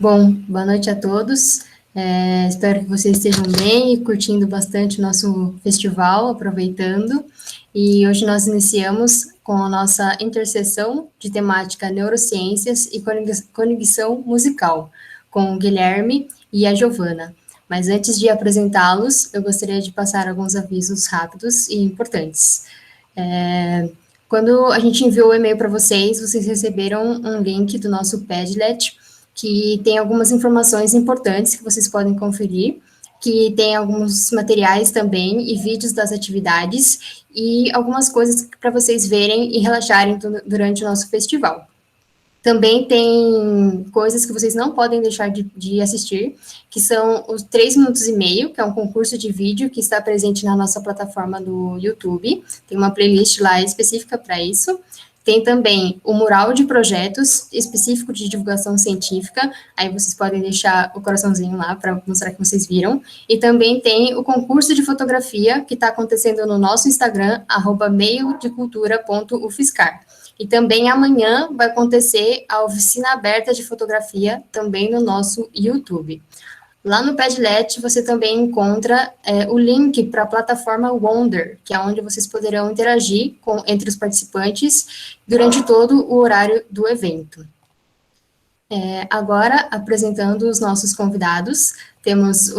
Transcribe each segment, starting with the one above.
Bom, boa noite a todos. Espero que vocês estejam bem e curtindo bastante o nosso festival, aproveitando. E hoje nós iniciamos com a nossa interseção de temática neurociências e conexão musical, com o Guilherme e a Giovana. Mas antes de apresentá-los, eu gostaria de passar alguns avisos rápidos e importantes. Quando a gente enviou o e-mail para vocês, vocês receberam um link do nosso Padlet, que tem algumas informações importantes que vocês podem conferir, que tem alguns materiais também e vídeos das atividades e algumas coisas para vocês verem e relaxarem durante o nosso festival. Também tem coisas que vocês não podem deixar de assistir, que são os 3 minutos e meio, que é um concurso de vídeo que está presente na nossa plataforma do YouTube. Tem uma playlist lá específica para isso. Tem também o mural de projetos específico de divulgação científica. Aí vocês podem deixar o coraçãozinho lá para mostrar que vocês viram. E também tem o concurso de fotografia que está acontecendo no nosso Instagram, @meiodecultura.ufscar. E também amanhã vai acontecer a oficina aberta de fotografia, também no nosso YouTube. Lá no Padlet você também encontra o link para a plataforma Wonder, que é onde vocês poderão interagir entre os participantes durante todo o horário do evento. Agora, apresentando os nossos convidados, temos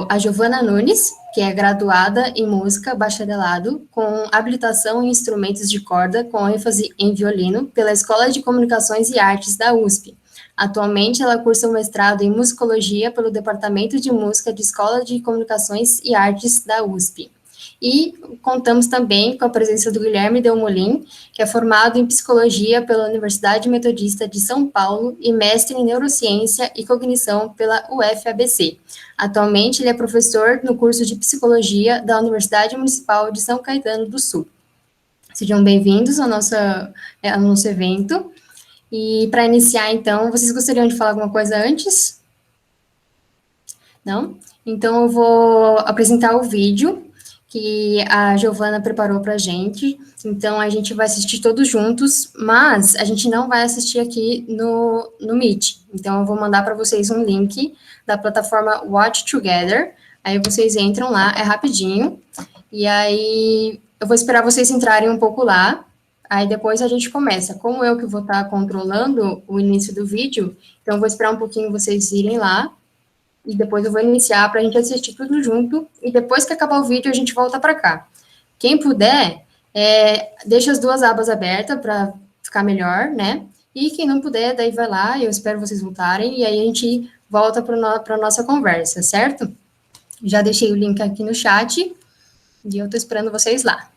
a Giovana Nunes, que é graduada em música, bacharelado, com habilitação em instrumentos de corda, com ênfase em violino, pela Escola de Comunicações e Artes da USP. Atualmente, ela cursa um mestrado em musicologia pelo Departamento de Música de Escola de Comunicações e Artes da USP. E contamos também com a presença do Guilherme Delmolin, que é formado em psicologia pela Universidade Metodista de São Paulo e mestre em neurociência e cognição pela UFABC. Atualmente, ele é professor no curso de psicologia da Universidade Municipal de São Caetano do Sul. Sejam bem-vindos ao nosso evento. E para iniciar, então, vocês gostariam de falar alguma coisa antes? Não? Então, eu vou apresentar o vídeo que a Giovana preparou para a gente. Então, a gente vai assistir todos juntos, mas a gente não vai assistir aqui no Meet. Então, eu vou mandar para vocês um link da plataforma Watch Together. Aí vocês entram lá, é rapidinho. E aí, eu vou esperar vocês entrarem um pouco lá. Aí depois a gente começa. Como eu que vou estar controlando o início do vídeo, então eu vou esperar um pouquinho vocês irem lá e depois eu vou iniciar para a gente assistir tudo junto, e depois que acabar o vídeo a gente volta para cá. Quem puder, deixa as duas abas abertas para ficar melhor, né? E quem não puder, daí vai lá, eu espero vocês voltarem, e aí a gente volta para a nossa conversa, certo? Já deixei o link aqui no chat, e eu estou esperando vocês lá.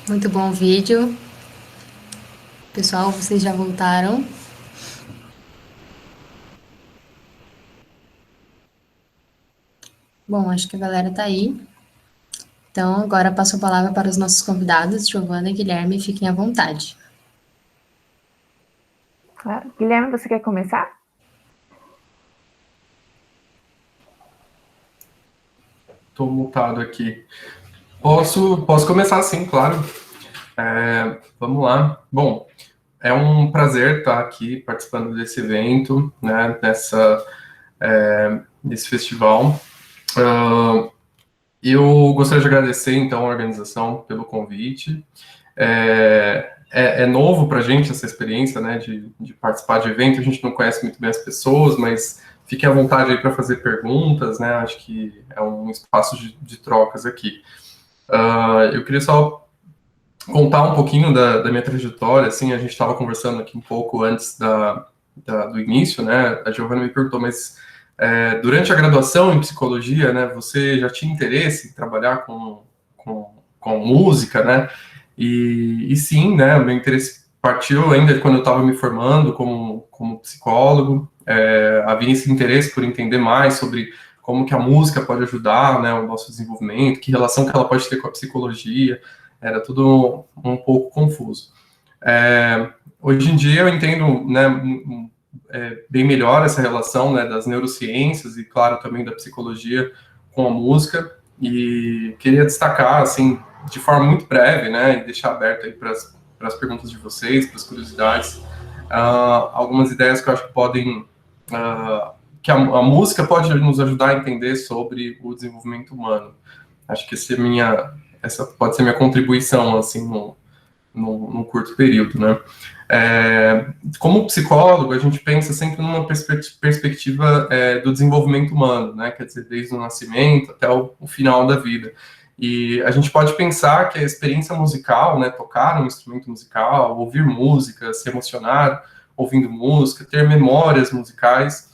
Muito bom vídeo. Pessoal, vocês já voltaram? Bom, acho que a galera tá aí. Então, agora passo a palavra para os nossos convidados, Giovana e Guilherme, fiquem à vontade. Claro. Guilherme, você quer começar? Estou mutado aqui. Posso começar sim, claro. Vamos lá. Bom, é um prazer estar aqui participando desse evento, né, desse festival. Eu gostaria de agradecer, então, a organização pelo convite. É novo para a gente essa experiência, né, de participar de evento. A gente não conhece muito bem as pessoas, mas fiquem à vontade aí para fazer perguntas, né? Acho que é um espaço de trocas aqui. Eu queria só contar um pouquinho da minha trajetória. Assim, a gente estava conversando aqui um pouco antes do início, né? A Giovana me perguntou, mas durante a graduação em psicologia, né, você já tinha interesse em trabalhar com música, né? E sim, né, o meu interesse partiu ainda quando eu estava me formando como psicólogo. Havia esse interesse por entender mais sobre como que a música pode ajudar, né, o nosso desenvolvimento, que relação que ela pode ter com a psicologia. Era tudo um pouco confuso. Hoje em dia eu entendo, né, bem melhor essa relação, né, das neurociências e, claro, também da psicologia com a música. E queria destacar, assim, de forma muito breve, né, e deixar aberto aí para as perguntas de vocês, para as curiosidades, algumas ideias que eu acho que podem, que a música pode nos ajudar a entender sobre o desenvolvimento humano. Acho que essa pode ser minha contribuição, assim, num curto período, né? Como psicólogo, a gente pensa sempre numa perspectiva do desenvolvimento humano, né? Quer dizer, desde o nascimento até o final da vida. E a gente pode pensar que a experiência musical, né, tocar um instrumento musical, ouvir música, se emocionar ouvindo música, ter memórias musicais,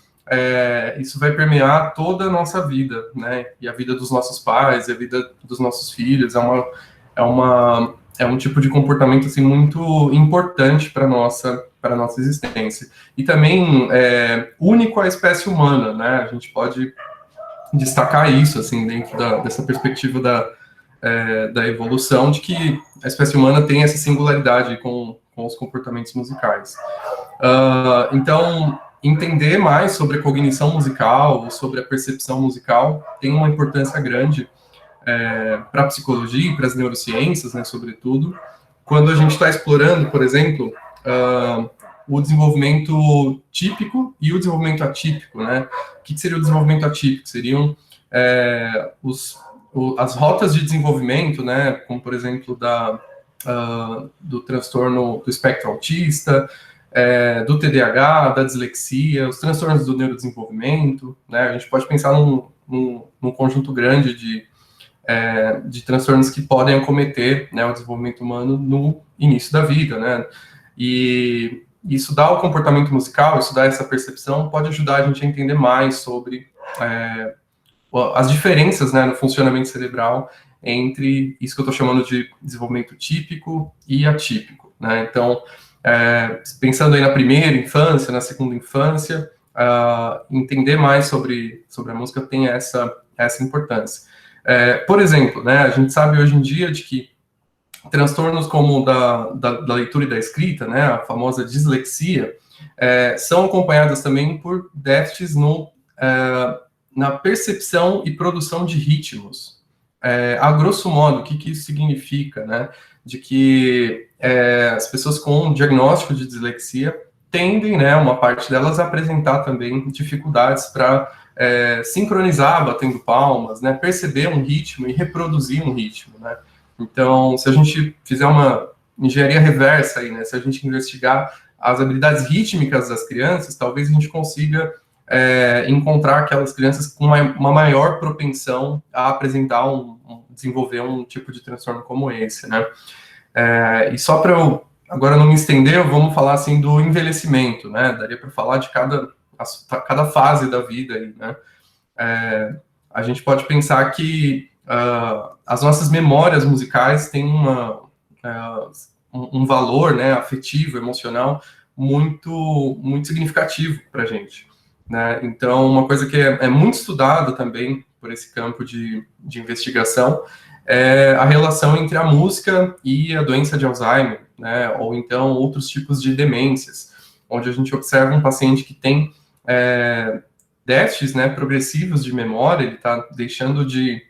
isso vai permear toda a nossa vida, né? E a vida dos nossos pais, a vida dos nossos filhos. É um tipo de comportamento assim muito importante para nossa existência e também único à espécie humana, né? A gente pode destacar isso assim dentro dessa perspectiva da evolução, de que a espécie humana tem essa singularidade com os comportamentos musicais. Então, entender mais sobre a cognição musical, sobre a percepção musical, tem uma importância grande para a psicologia e para as neurociências, né, sobretudo, quando a gente está explorando, por exemplo, o desenvolvimento típico e o desenvolvimento atípico, né? O que seria o desenvolvimento atípico? Seriam as rotas de desenvolvimento, né? Como, por exemplo, do transtorno do espectro autista, do TDAH, da dislexia, os transtornos do neurodesenvolvimento, né? A gente pode pensar num conjunto grande de transtornos que podem acometer, né, o desenvolvimento humano no início da vida, né? E estudar o comportamento musical, estudar essa percepção, pode ajudar a gente a entender mais sobre as diferenças, né, no funcionamento cerebral entre isso que eu estou chamando de desenvolvimento típico e atípico, né? Então, pensando aí na primeira infância, na segunda infância, entender mais sobre a música tem essa importância. Por exemplo, né, a gente sabe hoje em dia de que transtornos como da leitura e da escrita, né, a famosa dislexia, são acompanhadas também por déficits na percepção e produção de ritmos. A grosso modo, o que isso significa, né? De que as pessoas com diagnóstico de dislexia tendem, né, uma parte delas, a apresentar também dificuldades para sincronizar batendo palmas, né, perceber um ritmo e reproduzir um ritmo, né? Então, se a gente fizer uma engenharia reversa aí, né, se a gente investigar as habilidades rítmicas das crianças, talvez a gente consiga encontrar aquelas crianças com uma maior propensão a apresentar desenvolver um tipo de transtorno como esse, né? E só para eu agora não me estender, vamos falar assim do envelhecimento, né? Daria para falar de cada fase da vida aí, né? A gente pode pensar que as nossas memórias musicais têm um valor, né, afetivo, emocional, muito significativo para a gente, né? Então, uma coisa que é muito estudada também por esse campo de investigação é a relação entre a música e a doença de Alzheimer, né? Ou então outros tipos de demências, onde a gente observa um paciente que tem déficits, né, progressivos de memória, ele está deixando de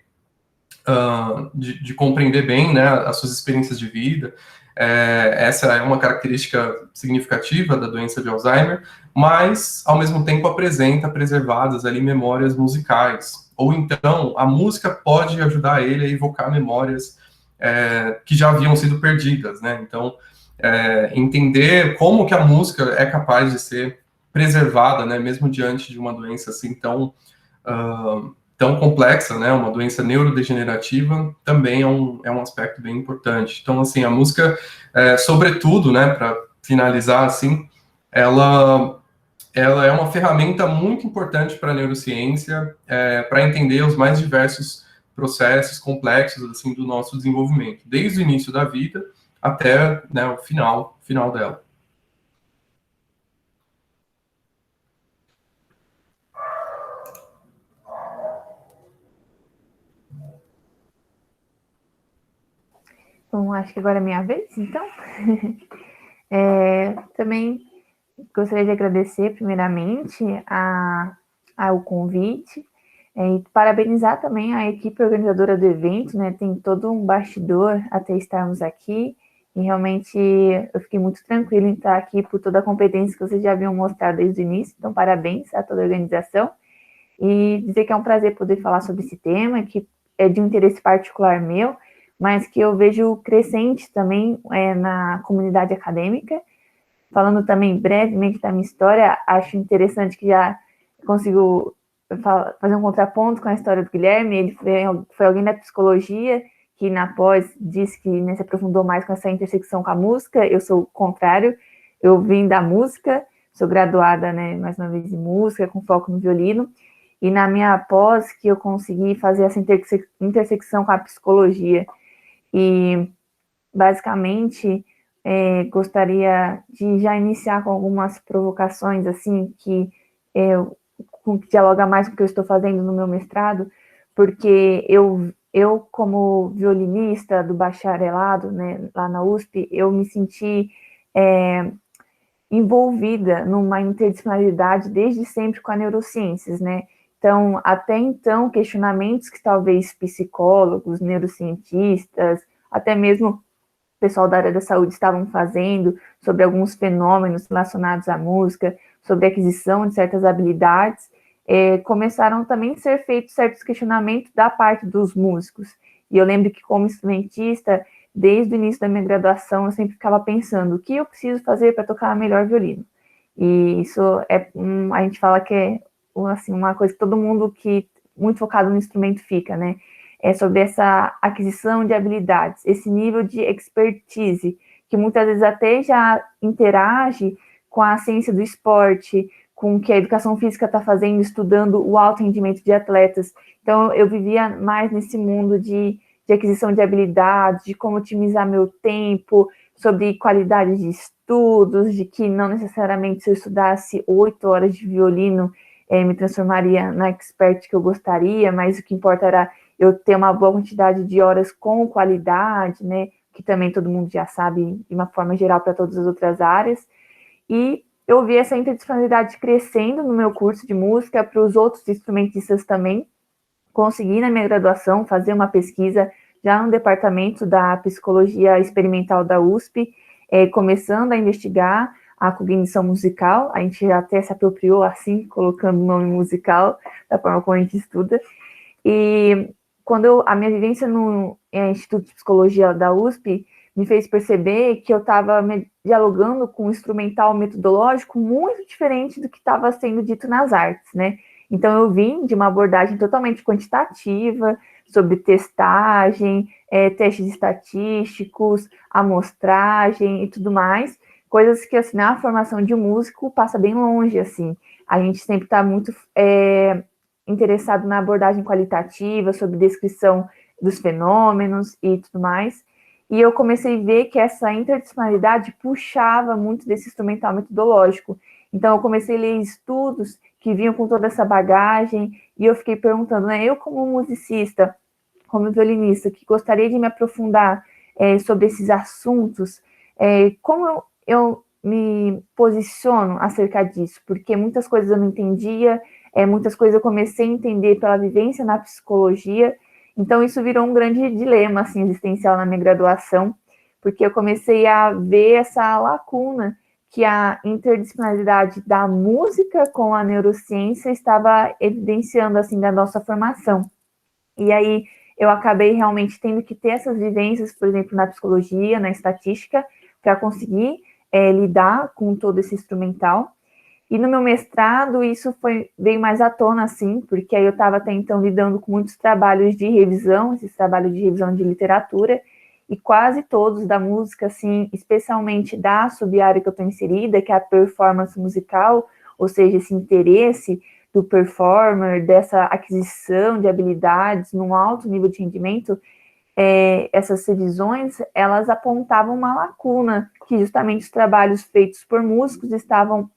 compreender bem, né, as suas experiências de vida. Essa é uma característica significativa da doença de Alzheimer, mas, ao mesmo tempo, apresenta preservadas ali memórias musicais. Ou então, a música pode ajudar ele a evocar memórias que já haviam sido perdidas, né? Então, entender como que a música é capaz de ser preservada, né, mesmo diante de uma doença assim tão complexa, né, uma doença neurodegenerativa, também é um aspecto bem importante. Então, assim, a música, sobretudo, né, para finalizar, assim, ela é uma ferramenta muito importante para a neurociência, para entender os mais diversos processos complexos, assim, do nosso desenvolvimento, desde o início da vida até, né, o final dela. Bom, acho que agora é minha vez, então. Também gostaria de agradecer, primeiramente, ao convite e parabenizar também a equipe organizadora do evento, né? Tem todo um bastidor até estarmos aqui e realmente eu fiquei muito tranquila em estar aqui por toda a competência que vocês já haviam mostrado desde o início, então parabéns a toda a organização e dizer que é um prazer poder falar sobre esse tema, que é de um interesse particular meu, mas que eu vejo crescente também na comunidade acadêmica. Falando também brevemente da minha história, acho interessante que já consigo fazer um contraponto com a história do Guilherme. Ele foi alguém da psicologia que na pós disse que, né, se aprofundou mais com essa intersecção com a música. Eu sou o contrário, eu vim da música, sou graduada, né, mais uma vez em música, com foco no violino, e na minha pós que eu consegui fazer essa intersecção com a psicologia. E basicamente gostaria de já iniciar com algumas provocações assim que dialoga mais com o que eu estou fazendo no meu mestrado, porque eu como violinista do bacharelado, né, lá na USP, eu me senti envolvida numa interdisciplinaridade desde sempre com a neurociências, né? Então, até então, questionamentos que talvez psicólogos, neurocientistas, até mesmo pessoal da área da saúde estavam fazendo sobre alguns fenômenos relacionados à música, sobre a aquisição de certas habilidades, começaram também a ser feitos certos questionamentos da parte dos músicos. E eu lembro que, como instrumentista, desde o início da minha graduação, eu sempre ficava pensando o que eu preciso fazer para tocar melhor violino. E isso a gente fala que é assim, uma coisa que todo mundo que muito focado no instrumento fica, né? Sobre essa aquisição de habilidades, esse nível de expertise, que muitas vezes até já interage com a ciência do esporte, com o que a educação física está fazendo, estudando o alto rendimento de atletas. Então, eu vivia mais nesse mundo de aquisição de habilidades, de como otimizar meu tempo, sobre qualidade de estudos, de que não necessariamente se eu estudasse 8 horas de violino, me transformaria na expert que eu gostaria, mas o que importa era eu ter uma boa quantidade de horas com qualidade, né, que também todo mundo já sabe de uma forma geral para todas as outras áreas, e eu vi essa interdisciplinaridade crescendo no meu curso de música, para os outros instrumentistas também. Consegui na minha graduação fazer uma pesquisa já no departamento da psicologia experimental da USP, começando a investigar a cognição musical. A gente já até se apropriou assim, colocando o nome musical, da forma como a gente estuda. E quando a minha vivência no Instituto de Psicologia da USP me fez perceber que eu estava dialogando com um instrumental metodológico muito diferente do que estava sendo dito nas artes, né? Então, eu vim de uma abordagem totalmente quantitativa, sobre testagem, testes estatísticos, amostragem e tudo mais, coisas que, assim, na formação de um músico passa bem longe, assim. A gente sempre está muito interessado na abordagem qualitativa, sobre descrição dos fenômenos e tudo mais. e eu comecei a ver que essa interdisciplinaridade puxava muito desse instrumental metodológico. Então, eu comecei a ler estudos que vinham com toda essa bagagem, e eu fiquei perguntando, né, eu como musicista, como violinista, que gostaria de me aprofundar sobre esses assuntos, como eu me posiciono acerca disso? Porque muitas coisas eu não entendia, muitas coisas eu comecei a entender pela vivência na psicologia, então isso virou um grande dilema assim, existencial na minha graduação, porque eu comecei a ver essa lacuna que a interdisciplinaridade da música com a neurociência estava evidenciando assim da nossa formação. E aí eu acabei realmente tendo que ter essas vivências, por exemplo, na psicologia, na estatística, para conseguir lidar com todo esse instrumental. E no meu mestrado, isso veio mais à tona, assim, porque aí eu estava até então lidando com muitos trabalhos de revisão, esses trabalhos de revisão de literatura, e quase todos da música, assim, especialmente da sub-área que eu estou inserida, que é a performance musical, ou seja, esse interesse do performer, dessa aquisição de habilidades num alto nível de rendimento, essas revisões, elas apontavam uma lacuna, que justamente os trabalhos feitos por músicos estavam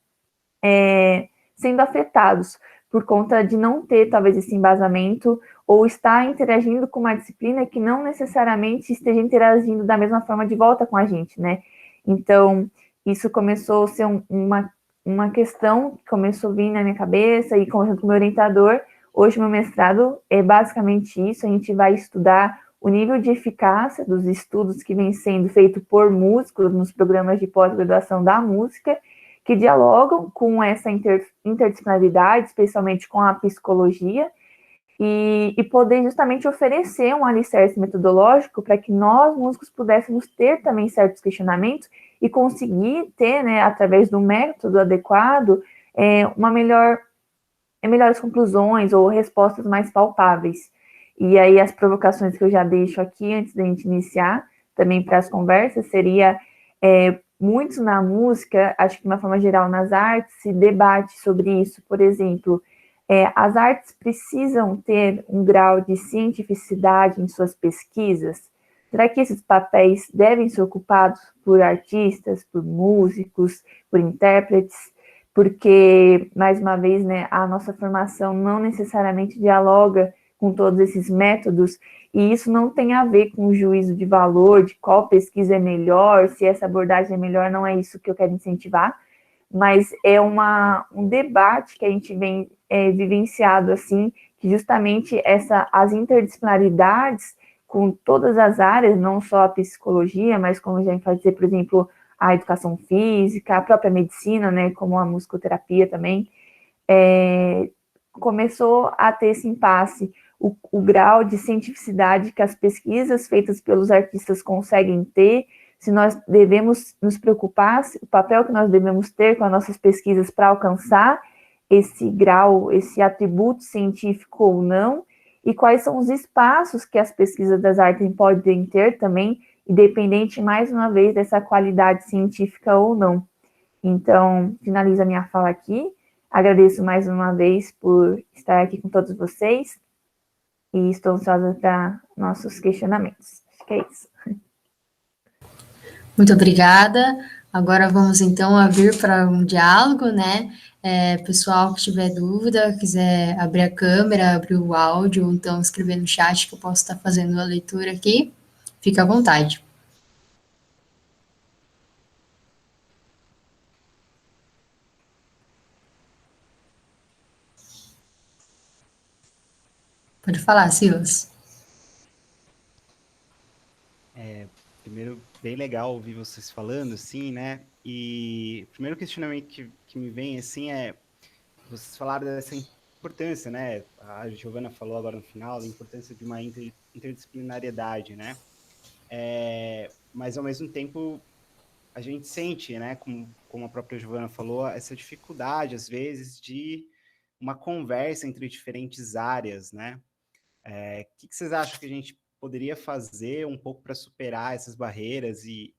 sendo afetados por conta de não ter, talvez, esse embasamento ou estar interagindo com uma disciplina que não necessariamente esteja interagindo da mesma forma de volta com a gente, né? Então, isso começou a ser uma questão que começou a vir na minha cabeça e conversando com o meu orientador. Hoje, meu mestrado é basicamente isso, a gente vai estudar o nível de eficácia dos estudos que vem sendo feito por músicos nos programas de pós-graduação da música, que dialogam com essa interdisciplinaridade, especialmente com a psicologia, e poder justamente oferecer um alicerce metodológico para que nós, músicos, pudéssemos ter também certos questionamentos e conseguir ter, né, através do método adequado, melhores conclusões ou respostas mais palpáveis. E aí as provocações que eu já deixo aqui antes da gente iniciar, também para as conversas, seria muito na música, acho que de uma forma geral nas artes, se debate sobre isso. Por exemplo, as artes precisam ter um grau de cientificidade em suas pesquisas? Será que esses papéis devem ser ocupados por artistas, por músicos, por intérpretes? Porque, mais uma vez, né, a nossa formação não necessariamente dialoga com todos esses métodos, e isso não tem a ver com o juízo de valor, de qual pesquisa é melhor, se essa abordagem é melhor, não é isso que eu quero incentivar, mas é um debate que a gente vem vivenciado, assim, que justamente as interdisciplinaridades com todas as áreas, não só a psicologia, mas como já enfatizei, por exemplo, a educação física, a própria medicina, né, como a musicoterapia também, começou a ter esse impasse, o grau de cientificidade que as pesquisas feitas pelos artistas conseguem ter, se nós devemos nos preocupar, o papel que nós devemos ter com as nossas pesquisas para alcançar esse grau, esse atributo científico ou não, e quais são os espaços que as pesquisas das artes podem ter também, independente, mais uma vez, dessa qualidade científica ou não. Então, finalizo a minha fala aqui, agradeço mais uma vez por estar aqui com todos vocês, e estou ansiosa para nossos questionamentos. Acho que é isso. Muito obrigada. Agora vamos então abrir para um diálogo, né? Pessoal que tiver dúvida, quiser abrir a câmera, abrir o áudio, ou então escrever no chat que eu posso estar fazendo a leitura aqui, fica à vontade. Pode falar, Silas. Primeiro, bem legal ouvir vocês falando, assim, né? E o primeiro questionamento que me vem, assim, vocês falaram dessa importância, né? A Giovana falou agora no final da importância de uma interdisciplinariedade, né? Mas, ao mesmo tempo, a gente sente, né? Como a própria Giovana falou, essa dificuldade, às vezes, de uma conversa entre diferentes áreas, né? O que vocês acham que a gente poderia fazer um pouco para superar essas barreiras e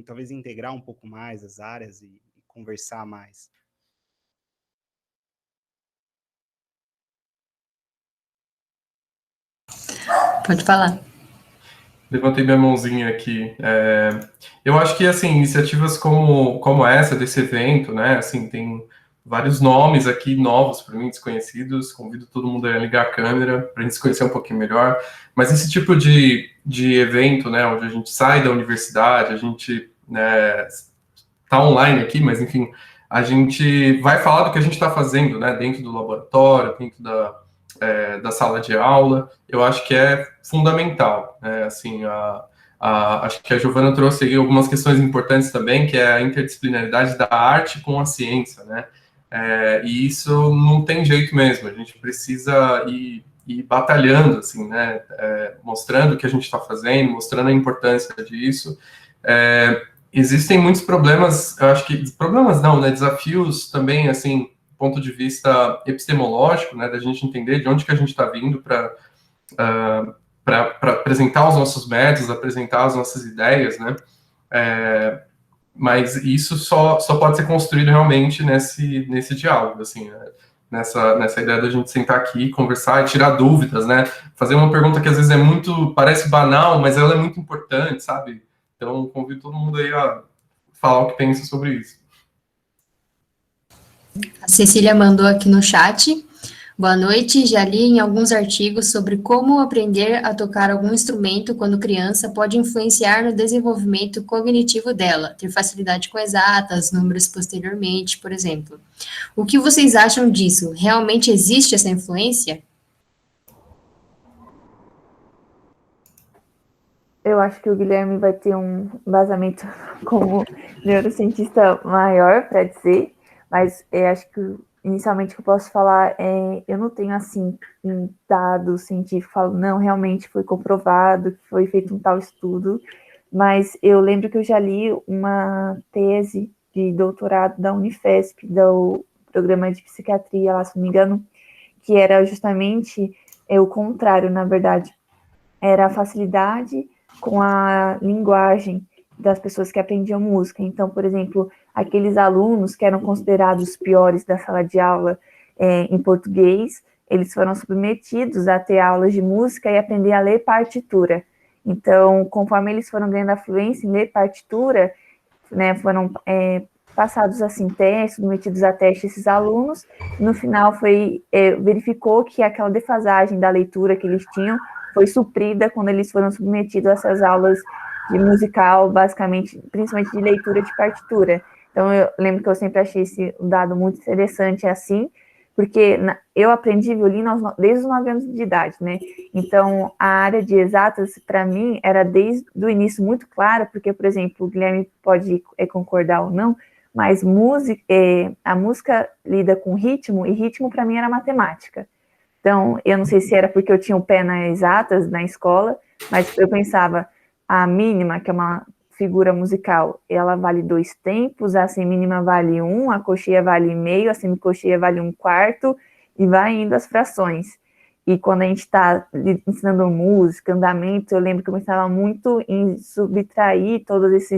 talvez integrar um pouco mais as áreas e conversar mais? Pode falar. Levantei minha mãozinha aqui. Eu acho que, assim, iniciativas como essa, desse evento, né, assim, tem vários nomes aqui novos para mim, desconhecidos. Convido todo mundo a ligar a câmera para a gente se conhecer um pouquinho melhor. Mas esse tipo de evento, né, onde a gente sai da universidade, a gente, né, tá online aqui, mas, enfim, a gente vai falar do que a gente está fazendo, né, dentro do laboratório, dentro da sala de aula. Eu acho que é fundamental, né, assim, acho que a Giovana trouxe aí algumas questões importantes também, que é a interdisciplinaridade da arte com a ciência, né, e isso não tem jeito mesmo, a gente precisa ir batalhando, assim, né, mostrando o que a gente está fazendo, mostrando a importância disso. Existem muitos problemas, eu acho que, problemas não, né, desafios também, assim, do ponto de vista epistemológico, né, da gente entender de onde que a gente está vindo para apresentar os nossos métodos, apresentar as nossas ideias, né, mas isso só pode ser construído realmente nesse diálogo, assim, né? Nessa ideia da gente sentar aqui, conversar e tirar dúvidas, né? Fazer uma pergunta que às vezes parece banal, mas ela é muito importante, sabe? Então, convido todo mundo aí a falar o que pensa sobre isso. A Cecília mandou aqui no chat. Boa noite, já li em alguns artigos sobre como aprender a tocar algum instrumento quando criança pode influenciar no desenvolvimento cognitivo dela, ter facilidade com exatas, números posteriormente, por exemplo. O que vocês acham disso? Realmente existe essa influência? Eu acho que o Guilherme vai ter um embasamento como neurocientista maior para dizer, mas acho que inicialmente o que eu posso falar eu não tenho assim um dado científico, falo, não, realmente foi comprovado que foi feito um tal estudo, mas eu lembro que eu já li uma tese de doutorado da Unifesp, do programa de psiquiatria, lá, se não me engano, que era justamente o contrário, na verdade, era a facilidade com a linguagem das pessoas que aprendiam música. Então, por exemplo, aqueles alunos que eram considerados piores da sala de aula em português, eles foram submetidos a ter aulas de música e aprender a ler partitura. Então, conforme eles foram ganhando a fluência em ler partitura, né, foram passados assim testes, submetidos a teste esses alunos, no final verificou que aquela defasagem da leitura que eles tinham foi suprida quando eles foram submetidos a essas aulas de musical, basicamente, principalmente de leitura de partitura. Então, eu lembro que eu sempre achei esse dado muito interessante assim, porque eu aprendi violino desde os 9 anos de idade, né? Então, a área de exatas, para mim, era desde o início muito clara, porque, por exemplo, o Guilherme pode concordar ou não, mas a música lida com ritmo, e ritmo, para mim, era matemática. Então, eu não sei se era porque eu tinha o pé nas exatas na escola, mas eu pensava, a mínima, que é uma figura musical, ela vale 2 tempos, a semínima vale 1, a cocheia vale meio, a semicocheia vale 1/4, e vai indo as frações. E quando a gente está ensinando música, andamento, eu lembro que eu pensava muito em subtrair todas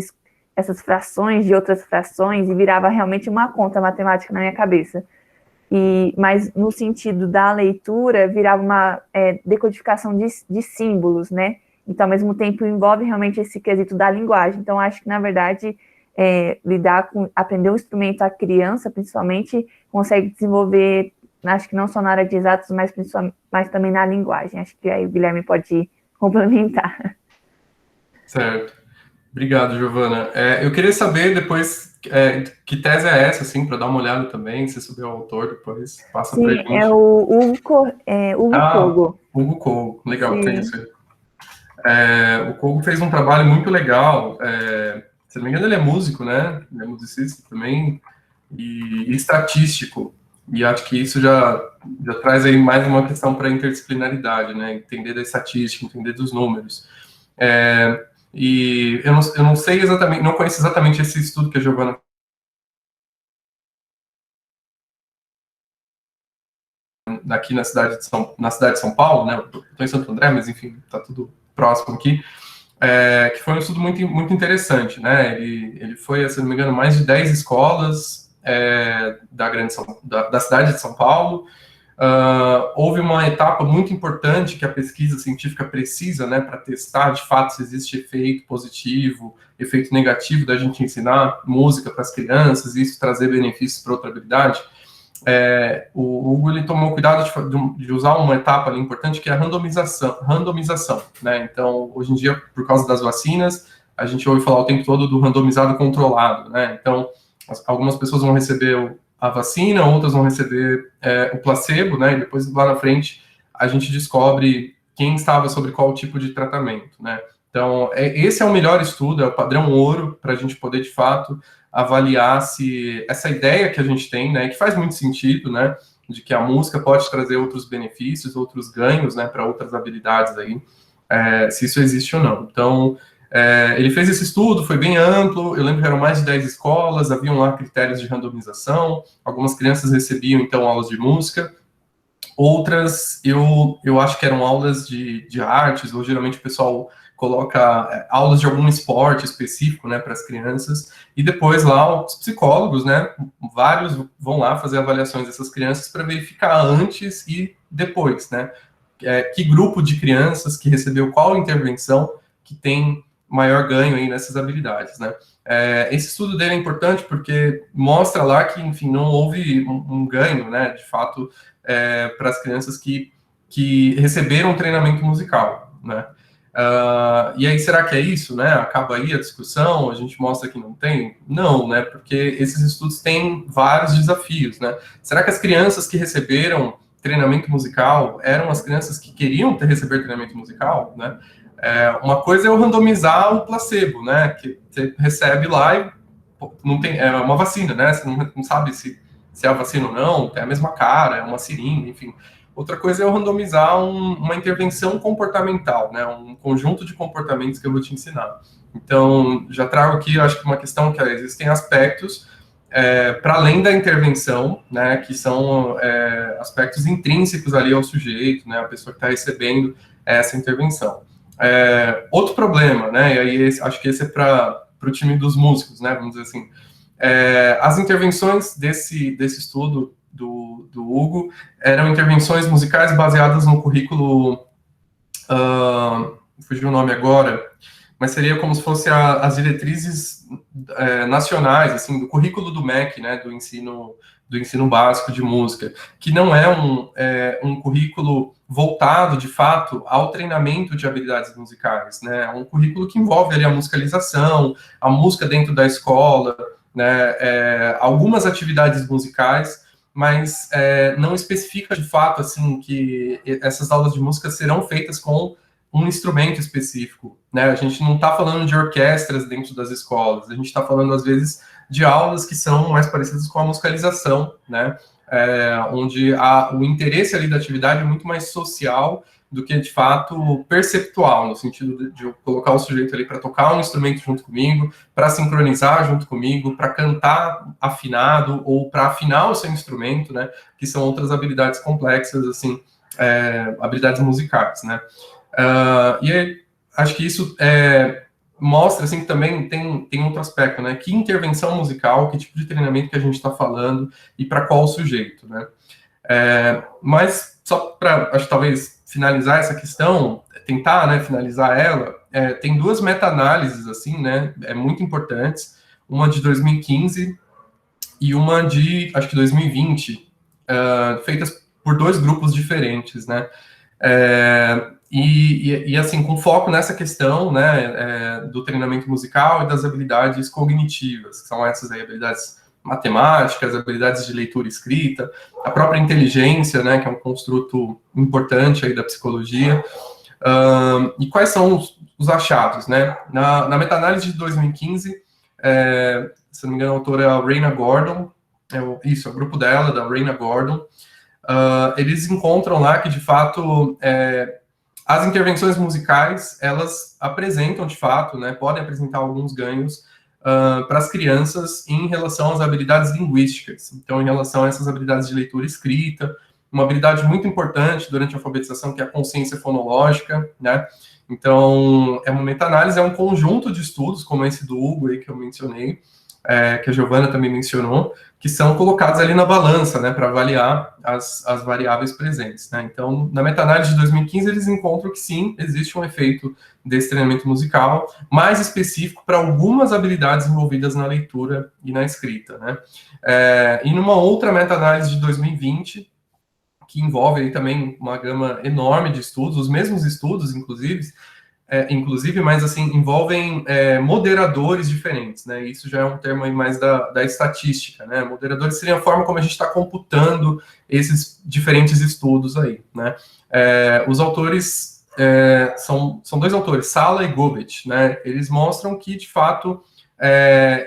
essas frações de outras frações, e virava realmente uma conta matemática na minha cabeça. Mas no sentido da leitura, virava uma decodificação de símbolos, né? Então, ao mesmo tempo, envolve realmente esse quesito da linguagem. Então, acho que, na verdade, aprender um instrumento a criança, principalmente, consegue desenvolver, acho que não só na área de exatos, mas também na linguagem. Acho que aí o Guilherme pode complementar. Certo. Obrigado, Giovana. Eu queria saber depois que tese é essa, assim, para dar uma olhada também, se souber o autor, depois passa para a gente. É o Hugo Kogo. Hugo Kogo, legal, Sim. conheço ele. O Kogo fez um trabalho muito legal, se não me engano ele é músico, né? Ele é musicista também, e estatístico, e acho que isso já traz aí mais uma questão para a interdisciplinaridade, né? Entender da estatística, entender dos números. E eu não sei exatamente, não conheço exatamente esse estudo que a Giovana aqui na cidade de São Paulo, né? Estou em Santo André, mas enfim, está tudo próximo aqui. Que foi um estudo muito, muito interessante, né? Ele foi, se não me engano, mais de 10 escolas da cidade de São Paulo, Houve uma etapa muito importante que a pesquisa científica precisa, né, para testar de fato se existe efeito positivo, efeito negativo da gente ensinar música para as crianças e isso trazer benefícios para outra habilidade. O Hugo ele tomou cuidado de usar uma etapa ali importante que é a randomização, né? Então, hoje em dia, por causa das vacinas, a gente ouve falar o tempo todo do randomizado controlado, né? Então, algumas pessoas vão receber a vacina, outras vão receber o placebo, né? E depois, lá na frente, a gente descobre quem estava sobre qual tipo de tratamento, né? Então, esse é o melhor estudo, é o padrão ouro para a gente poder, de fato, avaliar se essa ideia que a gente tem, né, que faz muito sentido, né, de que a música pode trazer outros benefícios, outros ganhos, né, para outras habilidades aí, se isso existe ou não. Então, ele fez esse estudo, foi bem amplo, eu lembro que eram mais de 10 escolas, haviam lá critérios de randomização, algumas crianças recebiam, então, aulas de música, outras, eu acho que eram aulas de artes, ou geralmente o pessoal coloca aulas de algum esporte específico, né, para as crianças, e depois lá os psicólogos, né, vários vão lá fazer avaliações dessas crianças para verificar antes e depois, né, que grupo de crianças que recebeu qual intervenção que tem maior ganho aí nessas habilidades, né. Esse estudo dele é importante porque mostra lá que, enfim, não houve um ganho, né, de fato, para as crianças que receberam um treinamento musical, né. E aí, será que é isso, né? Acaba aí a discussão, a gente mostra que não tem? Não, né? Porque esses estudos têm vários desafios, né? Será que as crianças que receberam treinamento musical eram as crianças que queriam receber treinamento musical, né? Uma coisa é o randomizar o placebo, né? Que você recebe lá e não tem, é uma vacina, né? Você não sabe se é a vacina ou não, é a mesma cara, é uma seringa, enfim. Outra coisa é eu randomizar uma intervenção comportamental, né? Um conjunto de comportamentos que eu vou te ensinar. Então, já trago aqui, acho que uma questão que existem aspectos para além da intervenção, né? Que são aspectos intrínsecos ali ao sujeito, né? A pessoa que está recebendo essa intervenção. Outro problema, né? E aí acho que esse é para o time dos músicos, né? Vamos dizer assim. As intervenções desse estudo do Hugo eram intervenções musicais baseadas no currículo, fugiu o nome agora, mas seria como se fosse as diretrizes nacionais, assim, do currículo do MEC, né, do ensino básico de música, que não é um currículo voltado, de fato, ao treinamento de habilidades musicais, né, é um currículo que envolve ali a musicalização, a música dentro da escola, né, algumas atividades musicais, mas não especifica de fato assim que essas aulas de música serão feitas com um instrumento específico, né? A gente não está falando de orquestras dentro das escolas, a gente está falando às vezes de aulas que são mais parecidas com a musicalização, né? Onde o interesse ali da atividade é muito mais social do que, de fato, perceptual, no sentido de eu colocar o sujeito ali para tocar um instrumento junto comigo, para sincronizar junto comigo, para cantar afinado, ou para afinar o seu instrumento, né, que são outras habilidades complexas, assim, habilidades musicais, né. E aí, acho que isso mostra, assim, que também tem outro aspecto, né, que intervenção musical, que tipo de treinamento que a gente está falando, e para qual sujeito, né. Mas, só para, acho que talvez, finalizar essa questão, tentar, né, finalizar ela, tem duas meta-análises, assim, né, muito importantes, uma de 2015 e uma de, acho que 2020, feitas por dois grupos diferentes, né, e assim, com foco nessa questão, né, do treinamento musical e das habilidades cognitivas, que são essas aí, habilidades matemáticas, habilidades de leitura e escrita, a própria inteligência, né, que é um construto importante aí da psicologia. E quais são os achados, né? Na meta-análise de 2015, se não me engano, a autora é a Raina Gordon, é o grupo dela, da Raina Gordon, eles encontram lá que, de fato, as intervenções musicais, elas apresentam, de fato, né, podem apresentar alguns ganhos para as crianças em relação às habilidades linguísticas. Então, em relação a essas habilidades de leitura e escrita, uma habilidade muito importante durante a alfabetização, que é a consciência fonológica, né? Então, uma meta-análise, é um conjunto de estudos, como esse do Hugo aí que eu mencionei, que a Giovana também mencionou, que são colocados ali na balança, né, para avaliar as variáveis presentes, né? Então, na meta-análise de 2015, eles encontram que sim, existe um efeito desse treinamento musical, mais específico para algumas habilidades envolvidas na leitura e na escrita, né? E numa outra meta-análise de 2020, que envolve aí também uma gama enorme de estudos, os mesmos estudos, inclusive, mas assim, envolvem moderadores diferentes, né? Isso já é um termo aí mais da estatística, né? Moderadores seria a forma como a gente está computando esses diferentes estudos aí, né? Os autores são dois autores, Sala e Gobet, né? Eles mostram que, de fato,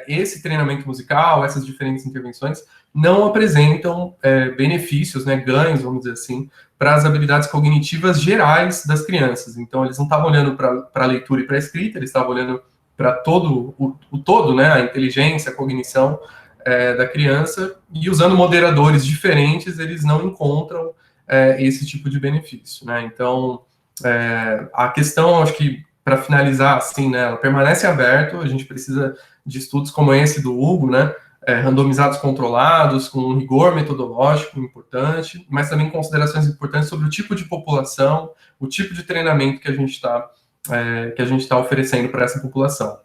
esse treinamento musical, essas diferentes intervenções, não apresentam benefícios, né, ganhos, vamos dizer assim, para as habilidades cognitivas gerais das crianças. Então, eles não estavam olhando para a leitura e para a escrita, eles estavam olhando para todo o todo, né, a inteligência, a cognição da criança, e usando moderadores diferentes, eles não encontram esse tipo de benefício, né? Então, a questão, acho que, para finalizar, assim, né, ela permanece aberta, a gente precisa de estudos como esse do Hugo, né, randomizados controlados, com um rigor metodológico importante, mas também considerações importantes sobre o tipo de população, o tipo de treinamento que a gente está oferecendo para essa população.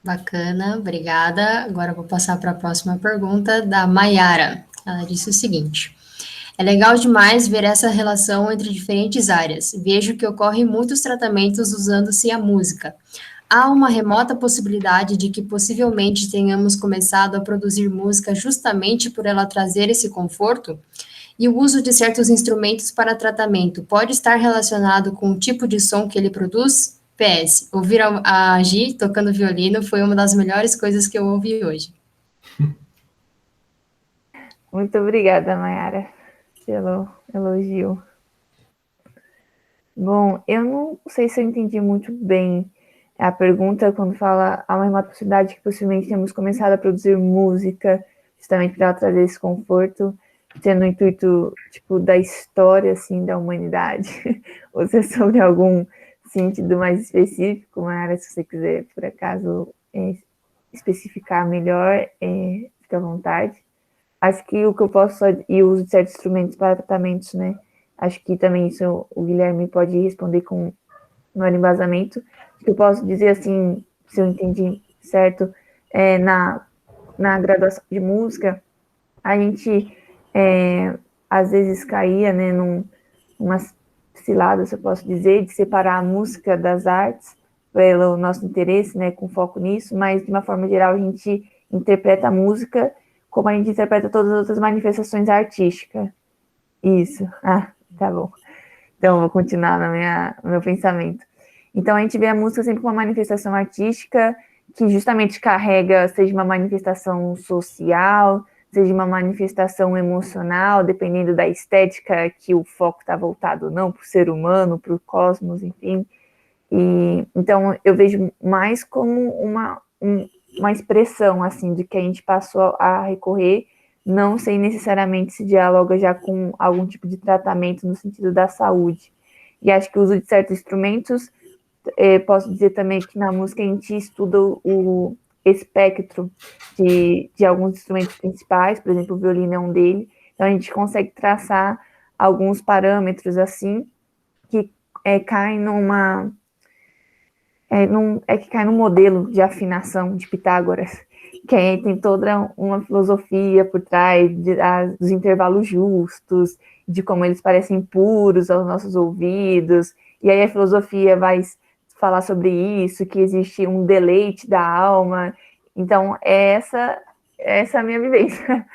Bacana, obrigada. Agora eu vou passar para a próxima pergunta da Maiara. Ela disse o seguinte: é legal demais ver essa relação entre diferentes áreas. Vejo que ocorrem muitos tratamentos usando-se a música. Há uma remota possibilidade de que possivelmente tenhamos começado a produzir música justamente por ela trazer esse conforto? E o uso de certos instrumentos para tratamento pode estar relacionado com o tipo de som que ele produz? PS, ouvir a Gi tocando violino foi uma das melhores coisas que eu ouvi hoje. Muito obrigada, Mayara, pelo elogio. Bom, eu não sei se eu entendi muito bem a pergunta quando fala há uma possibilidade que possivelmente temos começado a produzir música justamente para trazer esse conforto, tendo o intuito, tipo, da história, assim, da humanidade, ou se é sobre algum sentido mais específico, Mayara, se você quiser, por acaso, especificar melhor, fica à vontade. Acho que o que eu posso, e o uso de certos instrumentos para tratamentos, né, acho que também isso o Guilherme pode responder com maior embasamento. O que eu posso dizer, assim, se eu entendi certo, na graduação de música, a gente às vezes caía, né, umas ciladas, eu posso dizer, de separar a música das artes, pelo nosso interesse, né, com foco nisso, mas de uma forma geral a gente interpreta a música como a gente interpreta todas as outras manifestações artísticas. Isso. Tá bom. Então, vou continuar no meu pensamento. Então, a gente vê a música sempre como uma manifestação artística que justamente carrega, seja uma manifestação social, seja uma manifestação emocional, dependendo da estética que o foco está voltado ou não, para o ser humano, para o cosmos, enfim. E, então, eu vejo mais como uma expressão, assim, de que a gente passou a recorrer, não sei necessariamente se dialoga já com algum tipo de tratamento no sentido da saúde. E acho que o uso de certos instrumentos, posso dizer também que na música a gente estuda o espectro de alguns instrumentos principais, por exemplo, o violino é um deles, então a gente consegue traçar alguns parâmetros, assim, que caem que cai no modelo de afinação de Pitágoras, que tem toda uma filosofia por trás dos intervalos justos, de como eles parecem puros aos nossos ouvidos, e aí a filosofia vai falar sobre isso, que existe um deleite da alma. Então, essa é a minha vivência.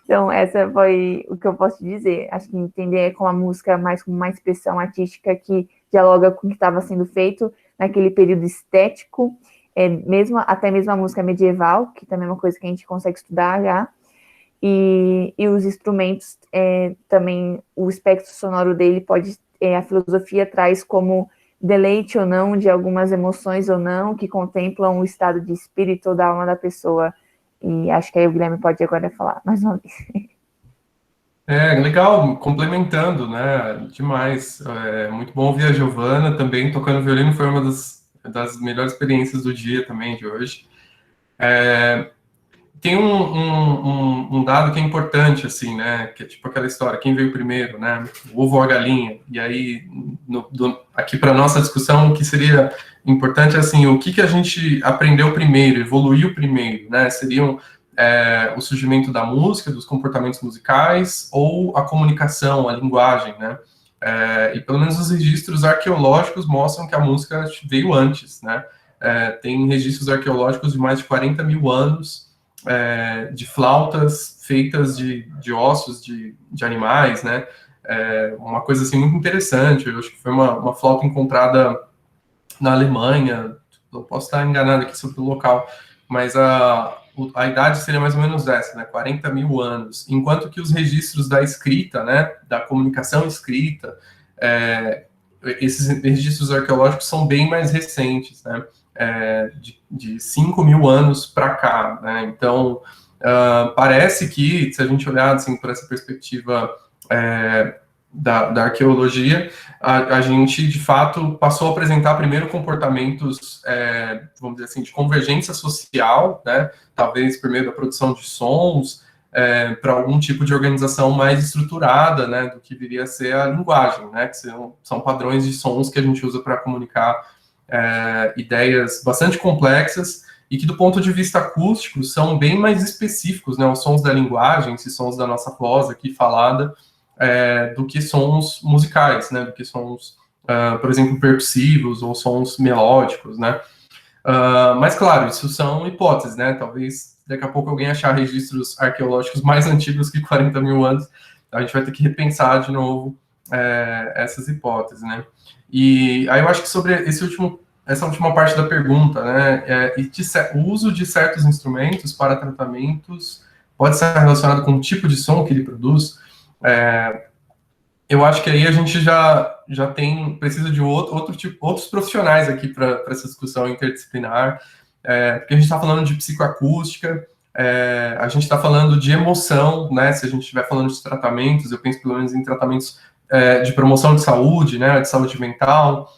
Então, essa foi o que eu posso dizer. Acho que entender com a música mais como uma expressão artística que dialoga com o que estava sendo feito naquele período estético, até mesmo a música medieval, que também é uma coisa que a gente consegue estudar já, e os instrumentos, também o espectro sonoro dele a filosofia traz como deleite ou não de algumas emoções ou não, que contemplam o estado de espírito ou da alma da pessoa. E acho que aí o Guilherme pode agora falar mais uma vez. Legal, complementando, né, demais. Muito bom ouvir a Giovana também tocando violino, foi uma das das melhores experiências do dia também, de hoje. Tem um dado que é importante, assim, né, que é tipo aquela história, quem veio primeiro, né, o ovo ou a galinha, e aí, aqui para nossa discussão, o que seria importante é, assim, o que a gente aprendeu primeiro, evoluiu primeiro, né, seriam o surgimento da música, dos comportamentos musicais, ou a comunicação, a linguagem, né, e pelo menos os registros arqueológicos mostram que a música veio antes, né, tem registros arqueológicos de mais de 40 mil anos, de flautas feitas de ossos de animais, né? Uma coisa assim muito interessante. Eu acho que foi uma flauta encontrada na Alemanha. Eu posso estar enganado aqui sobre o local, mas a idade seria mais ou menos essa, né? 40 mil anos. Enquanto que os registros da escrita, né? Da comunicação escrita, esses registros arqueológicos são bem mais recentes, né? De 5 mil anos para cá, né? Então, parece que, se a gente olhar assim, por essa perspectiva da arqueologia, a gente, de fato, passou a apresentar primeiro comportamentos, vamos dizer assim, de convergência social, né? Talvez primeiro a produção de sons, para algum tipo de organização mais estruturada, né? Do que viria a ser a linguagem, né? Que são padrões de sons que a gente usa para comunicar ideias bastante complexas e que, do ponto de vista acústico, são bem mais específicos, né, os sons da linguagem, esses sons da nossa voz aqui falada, do que sons musicais, né, do que sons, por exemplo, percussivos ou sons melódicos, né. Mas, claro, isso são hipóteses, né, talvez daqui a pouco alguém achar registros arqueológicos mais antigos que 40 mil anos, a gente vai ter que repensar de novo essas hipóteses, né. E aí eu acho que sobre essa última parte da pergunta, né, o uso de certos instrumentos para tratamentos pode estar relacionado com o tipo de som que ele produz. Eu acho que aí a gente já precisa de outros profissionais aqui para essa discussão interdisciplinar, porque a gente está falando de psicoacústica, a gente está falando de emoção, né, se a gente estiver falando de tratamentos, eu penso pelo menos em tratamentos de promoção de saúde, né, de saúde mental.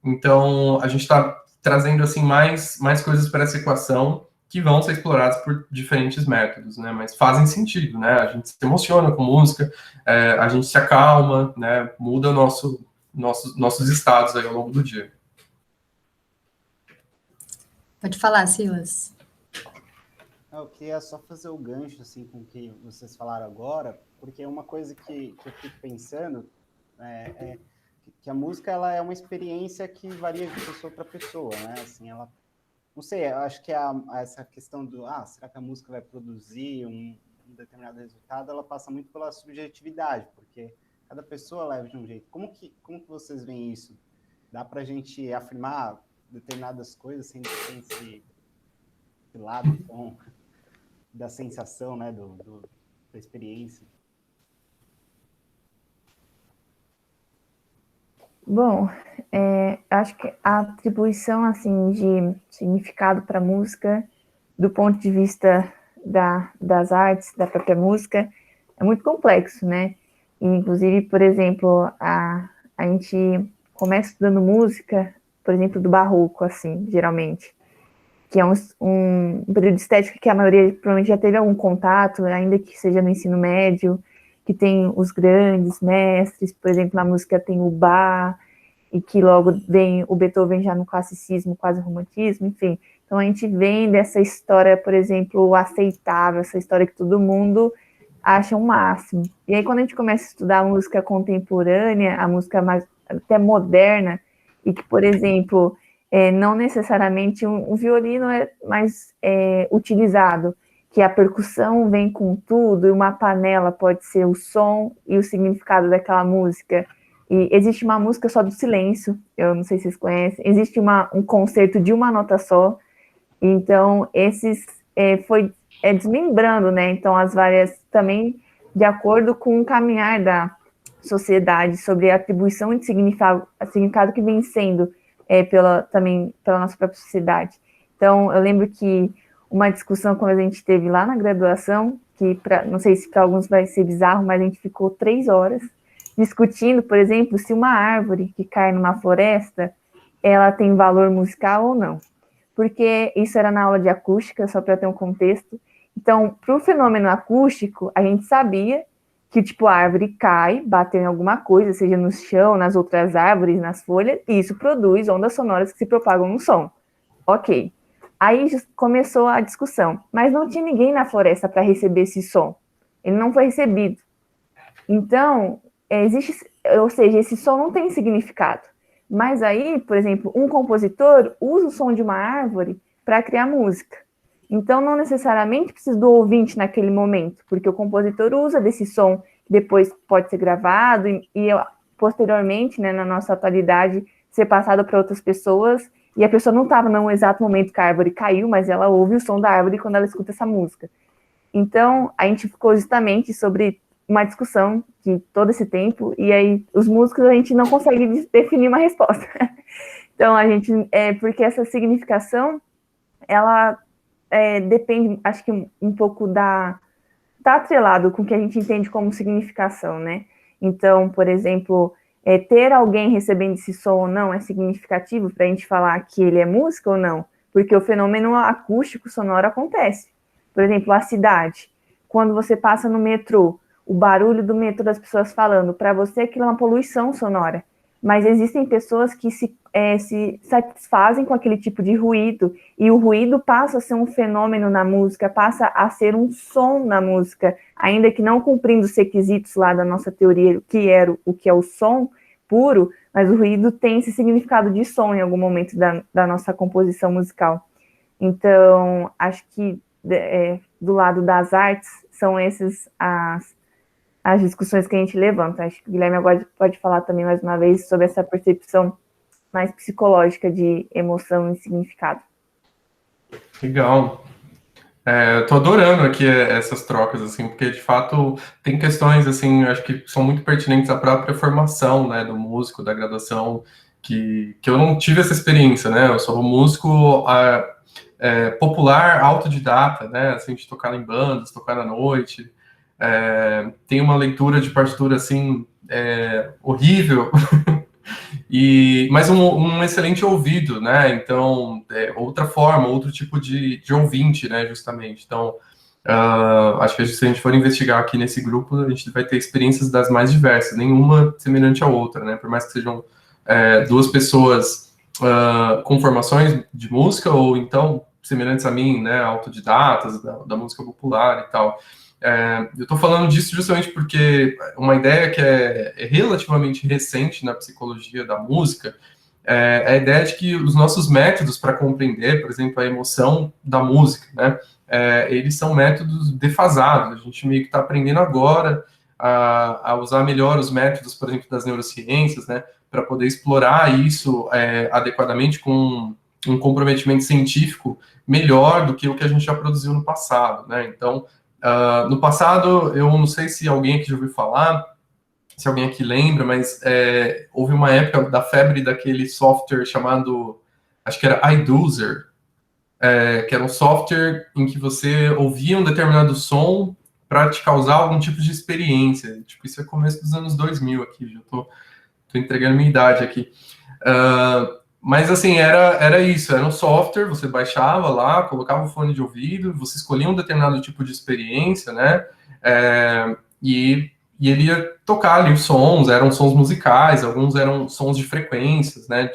Então, a gente está trazendo assim mais coisas para essa equação que vão ser exploradas por diferentes métodos, né, mas fazem sentido, né, a gente se emociona com música, a gente se acalma, né, muda nossos estados aí ao longo do dia. Pode falar, Silas. Eu queria só fazer o gancho assim, com o que vocês falaram agora, porque uma coisa que eu fico pensando é que a música ela é uma experiência que varia de pessoa para pessoa, né? Assim, ela, não sei, eu acho que essa questão do será que a música vai produzir um determinado resultado, ela passa muito pela subjetividade, porque cada pessoa leva de um jeito. Como que vocês veem isso? Dá para a gente afirmar determinadas coisas sem esse lado então, da sensação, né, da experiência? Bom, acho que a atribuição assim de significado para a música, do ponto de vista das artes, da própria música, é muito complexo, né? E, inclusive, por exemplo, a gente começa estudando música, por exemplo, do barroco, assim, geralmente, que é um período de estética que a maioria provavelmente já teve algum contato, ainda que seja no ensino médio, que tem os grandes mestres, por exemplo, na música tem o Bach, e que logo vem o Beethoven já no classicismo, quase romantismo, enfim. Então a gente vem dessa história, por exemplo, aceitável, essa história que todo mundo acha um máximo. E aí quando a gente começa a estudar a música contemporânea, a música mais até moderna, e que, por exemplo, não necessariamente um violino é mais utilizado, que a percussão vem com tudo, e uma panela pode ser o som e o significado daquela música. E existe uma música só do silêncio, eu não sei se vocês conhecem, existe um concerto de uma nota só, então esses foi desmembrando, né, então as várias, também de acordo com o caminhar da sociedade, sobre a atribuição de significado que vem sendo também pela nossa própria sociedade. Então eu lembro que uma discussão quando a gente teve lá na graduação, que não sei se para alguns vai ser bizarro, mas a gente ficou 3 horas discutindo, por exemplo, se uma árvore que cai numa floresta, ela tem valor musical ou não. Porque isso era na aula de acústica, só para ter um contexto. Então, para o fenômeno acústico, a gente sabia que, tipo, a árvore cai, bateu em alguma coisa, seja no chão, nas outras árvores, nas folhas, e isso produz ondas sonoras que se propagam no som. Ok. Aí começou a discussão. Mas não tinha ninguém na floresta para receber esse som. Ele não foi recebido. Então, ou seja, esse som não tem significado. Mas aí, por exemplo, um compositor usa o som de uma árvore para criar música. Então, não necessariamente precisa do ouvinte naquele momento, porque o compositor usa desse som, que depois pode ser gravado e posteriormente, né, na nossa atualidade, ser passado para outras pessoas, e a pessoa não estava no exato momento que a árvore caiu, mas ela ouve o som da árvore quando ela escuta essa música. Então, a gente ficou justamente sobre uma discussão de todo esse tempo, e aí os músicos a gente não consegue definir uma resposta. Então, porque essa significação, ela depende, acho que um pouco tá atrelado com o que a gente entende como significação, né? Então, por exemplo, ter alguém recebendo esse som ou não é significativo para a gente falar que ele é música ou não? Porque o fenômeno acústico sonoro acontece. Por exemplo, a cidade. Quando você passa no metrô, o barulho do metrô das pessoas falando, para você aquilo é uma poluição sonora. Mas existem pessoas que se satisfazem com aquele tipo de ruído, e o ruído passa a ser um fenômeno na música, passa a ser um som na música, ainda que não cumprindo os requisitos lá da nossa teoria, o que é o som puro, mas o ruído tem esse significado de som em algum momento da nossa composição musical. Então, acho que do lado das artes, são essas as discussões que a gente levanta. Acho que o Guilherme agora pode falar também mais uma vez sobre essa percepção mais psicológica de emoção e significado. Legal. Eu tô adorando aqui essas trocas, assim, porque de fato tem questões, assim, acho que são muito pertinentes à própria formação, né, do músico, da graduação, que eu não tive essa experiência, né, eu sou um músico popular, autodidata, né, assim, de tocar em bandas, tocar à noite, tem uma leitura de partitura, assim, horrível, mas um excelente ouvido, né? Então, outra forma, outro tipo de ouvinte, né? Justamente. Então, acho que se a gente for investigar aqui nesse grupo, a gente vai ter experiências das mais diversas, nenhuma semelhante à outra, né? Por mais que sejam duas pessoas com formações de música, ou então semelhantes a mim, né? Autodidatas da música popular e tal. Eu estou falando disso justamente porque uma ideia que é relativamente recente na psicologia da música é a ideia de que os nossos métodos para compreender, por exemplo, a emoção da música, né, eles são métodos defasados. A gente meio que está aprendendo agora a usar melhor os métodos, por exemplo, das neurociências, né, para poder explorar isso adequadamente com um comprometimento científico melhor do que o que a gente já produziu no passado, né? Então, no passado, eu não sei se alguém aqui já ouviu falar, se alguém aqui lembra, mas houve uma época da febre daquele software chamado, acho que era iDozer, que era um software em que você ouvia um determinado som para te causar algum tipo de experiência. Tipo, isso é começo dos anos 2000 aqui, já tô entregando minha idade aqui. Mas, assim, era isso, era um software, você baixava lá, colocava o fone de ouvido, você escolhia um determinado tipo de experiência, né, e ele ia tocar ali os sons, eram sons musicais, alguns eram sons de frequências, né,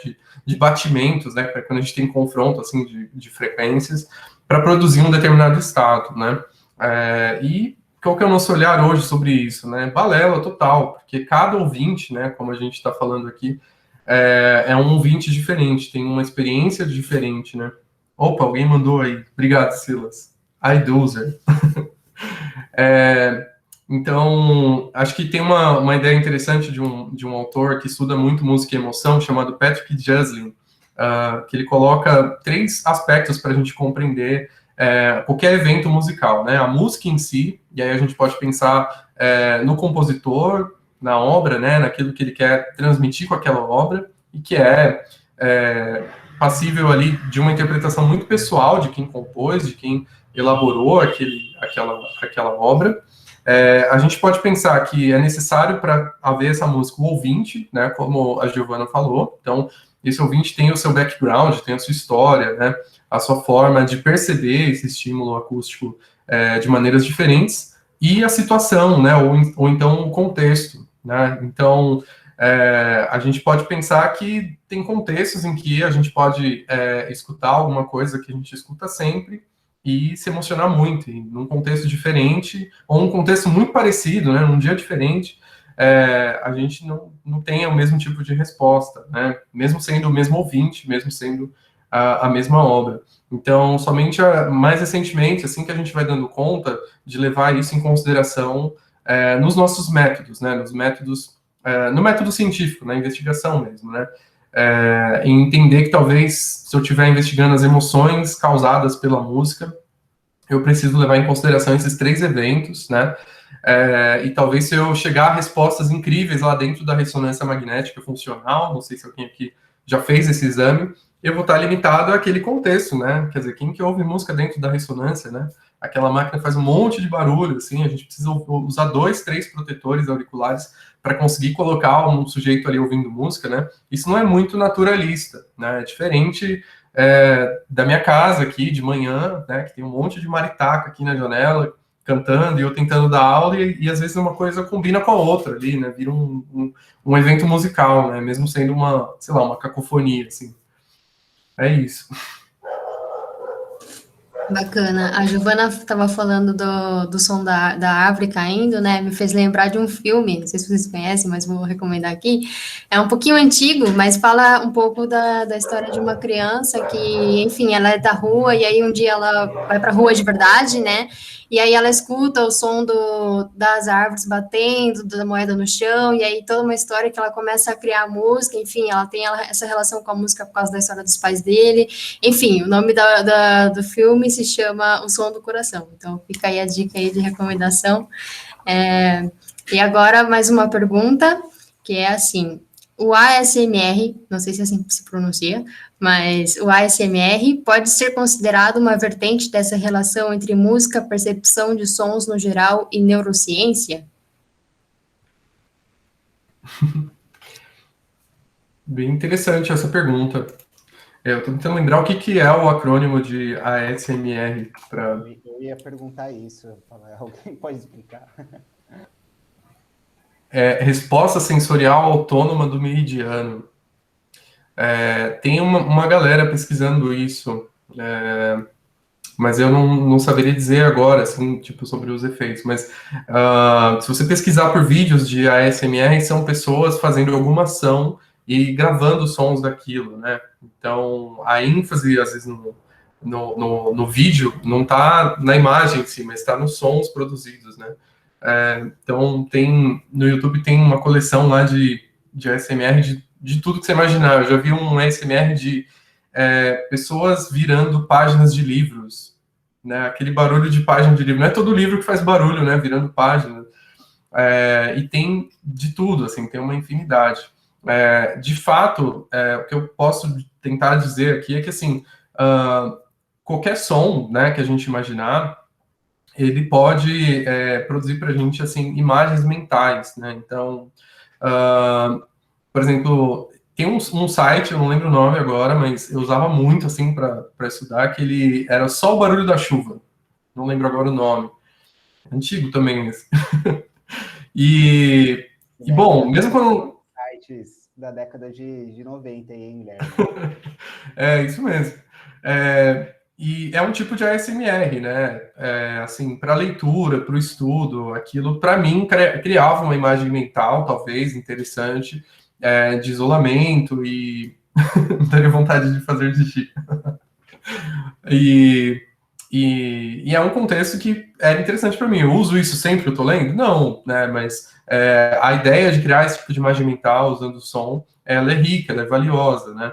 de batimentos, né, quando a gente tem confronto, assim, de frequências, para produzir um determinado estado, né, e qual que é o nosso olhar hoje sobre isso, né, balela total, porque cada ouvinte, né, como a gente está falando aqui, é um ouvinte diferente, tem uma experiência diferente, né? Opa, alguém mandou aí. Obrigado, Silas. iDozer. Então, acho que tem uma ideia interessante de um autor que estuda muito música e emoção, chamado Patrick Juslin, que ele coloca 3 aspectos para a gente compreender qualquer evento musical, né? A música em si, e aí a gente pode pensar no compositor, na obra, né, naquilo que ele quer transmitir com aquela obra, e que é passível ali de uma interpretação muito pessoal de quem compôs, de quem elaborou aquela obra. A gente pode pensar que é necessário para haver essa música o ouvinte, né, como a Giovana falou. Então, esse ouvinte tem o seu background, tem a sua história, né, a sua forma de perceber esse estímulo acústico de maneiras diferentes, e a situação, né, ou então o contexto, né, então a gente pode pensar que tem contextos em que a gente pode escutar alguma coisa que a gente escuta sempre e se emocionar muito, e num contexto diferente, ou um contexto muito parecido, né, num dia diferente, a gente não tem o mesmo tipo de resposta, né, mesmo sendo o mesmo ouvinte, mesmo sendo a mesma obra. Então, somente mais recentemente, assim que a gente vai dando conta de levar isso em consideração nos nossos métodos, né, nos métodos, no método científico, na investigação mesmo, né, em entender que talvez, se eu estiver investigando as emoções causadas pela música, eu preciso levar em consideração esses 3 eventos, né, e talvez se eu chegar a respostas incríveis lá dentro da ressonância magnética funcional, não sei se alguém aqui já fez esse exame, eu vou estar limitado àquele contexto, né, quer dizer, quem que ouve música dentro da ressonância, né, aquela máquina faz um monte de barulho, assim, a gente precisa usar 2, 3 protetores auriculares para conseguir colocar um sujeito ali ouvindo música, né, isso não é muito naturalista, né, é diferente da minha casa aqui, de manhã, né, que tem um monte de maritaca aqui na janela, cantando, e eu tentando dar aula, e às vezes uma coisa combina com a outra ali, né, vira um evento musical, né, mesmo sendo sei lá, uma cacofonia, assim. É isso. Bacana. A Giovana estava falando do som da árvore caindo, né? Me fez lembrar de um filme, não sei se vocês conhecem, mas vou recomendar aqui. É um pouquinho antigo, mas fala um pouco da história de uma criança que, enfim, ela é da rua, e aí um dia ela vai para a rua de verdade, né? E aí ela escuta o som das árvores batendo, da moeda no chão, e aí toda uma história que ela começa a criar música, enfim, ela tem essa relação com a música por causa da história dos pais dele. Enfim, o nome do filme se chama O Som do Coração. Então, fica aí a dica aí de recomendação. E agora, mais uma pergunta, que é assim, o ASMR, não sei se assim se pronuncia, mas o ASMR pode ser considerado uma vertente dessa relação entre música, percepção de sons no geral e neurociência? Bem interessante essa pergunta. Eu estou tentando lembrar o que é o acrônimo de ASMR. Eu ia perguntar isso. Alguém pode explicar? Resposta sensorial autônoma do meridiano. Tem uma galera pesquisando isso, mas eu não saberia dizer agora, assim, tipo, sobre os efeitos. Mas se você pesquisar por vídeos de ASMR, são pessoas fazendo alguma ação e gravando sons daquilo, né? Então, a ênfase, às vezes, no vídeo não está na imagem em si, mas está nos sons produzidos, né? Então, no YouTube tem uma coleção lá de ASMR de tudo que você imaginar. Eu já vi um ASMR de pessoas virando páginas de livros, né? Aquele barulho de página de livro. Não é todo livro que faz barulho, né? Virando página. E tem de tudo, assim, tem uma infinidade. De fato, o que eu posso tentar dizer aqui é que, assim, qualquer som, né, que a gente imaginar, ele pode produzir para a gente, assim, imagens mentais, né? Então, por exemplo, tem um site, eu não lembro o nome agora, mas eu usava muito, assim, para estudar, que ele era só o barulho da chuva. Não lembro agora o nome. Antigo também, mas... E, bom, mesmo quando... Sites da década de 90, hein, Guilherme? Isso mesmo. E é um tipo de ASMR, né? Assim, para leitura, para o estudo, aquilo, para mim, criava uma imagem mental, talvez, interessante, de isolamento e daria vontade de fazer xixi. E é um contexto que é interessante para mim. Eu uso isso sempre que eu estou lendo? Não, né? Mas a ideia de criar esse tipo de imagem mental usando som, ela é rica, ela é valiosa, né?